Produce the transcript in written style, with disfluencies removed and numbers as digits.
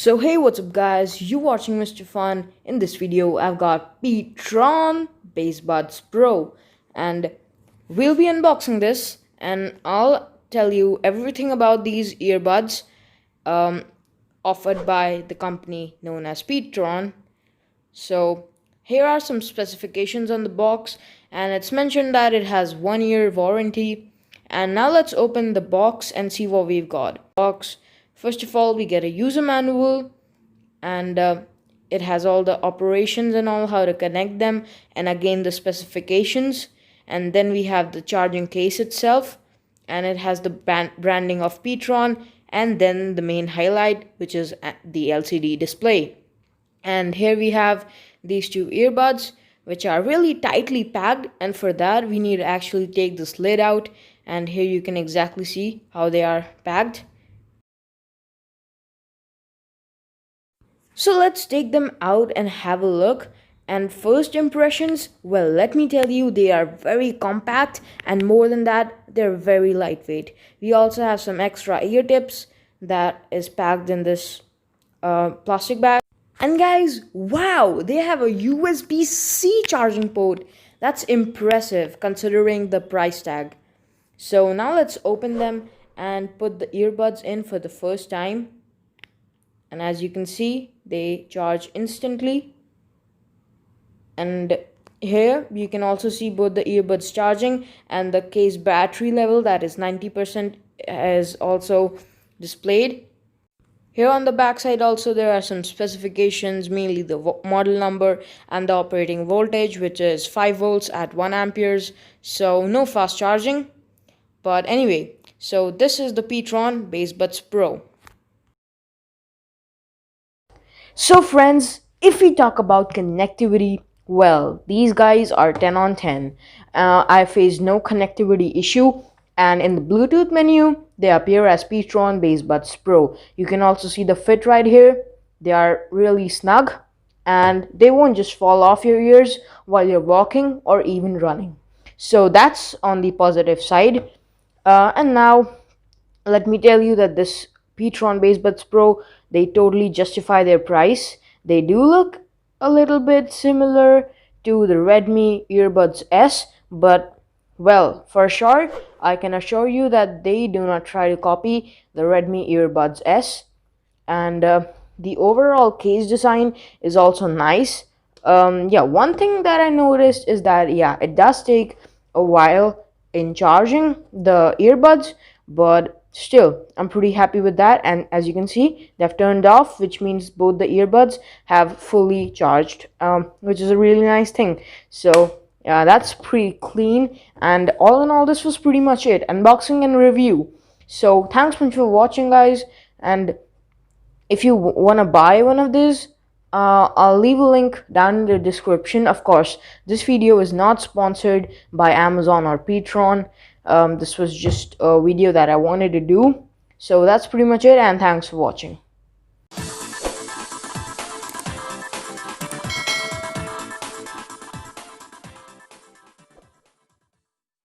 So hey, what's up guys, you watching Mr. Fun. In this video I've got Petron Bassbuds Pro and we'll be unboxing this and I'll tell you everything about these earbuds offered by the company known as Petron. So here are some specifications on the box, and it's mentioned that it has 1 year warranty. And now let's open the box and see what we've got. First of all, we get a user manual, and it has all the operations and all, how to connect them, and again the specifications. And then we have the charging case itself, and it has the branding of Petron, and then the main highlight, which is the LCD display. And here we have these two earbuds, which are really tightly packed, and for that we need to actually take this lid out, and here you can exactly see how they are packed. So let's take them out and have a look. And first impressions, well, let me tell you, they are very compact, and more than that, they're very lightweight. We also have some extra ear tips that is packed in this plastic bag. And guys, wow, they have a USB-C charging port. That's impressive considering the price tag. So now let's open them and put the earbuds in for the first time. And as you can see, they charge instantly. And here you can also see both the earbuds charging, and the case battery level, that is 90%, is also displayed. Here on the back side also there are some specifications, mainly the model number and the operating voltage, which is 5 volts at 1 amperes, so no fast charging. But anyway, so this is the Petron Bassbuds Pro. So friends, if we talk about connectivity, well, these guys are 10 on 10. I faced no connectivity issue. And in the Bluetooth menu, they appear as Petron Bassbuds Pro. You can also see the fit right here. They are really snug, and they won't just fall off your ears while you're walking or even running. So that's on the positive side. And now, let me tell you that this Petron Bassbuds Pro, they totally justify their price. They do look a little bit similar to the Redmi Earbuds S, but well, for sure, I can assure you that they do not try to copy the Redmi Earbuds S. And the overall case design is also nice. One thing that I noticed is that, it does take a while in charging the earbuds, but still, I'm pretty happy with that. And as you can see, they've turned off, which means both the earbuds have fully charged, which is a really nice thing. So that's pretty clean, and all in all, this was pretty much it, unboxing and review. So thanks much for watching, guys, and if you want to buy one of these, I'll leave a link down in the description. Of course, this video is not sponsored by Amazon or Petron. This was just a video that I wanted to do. So that's pretty much it, and thanks for watching.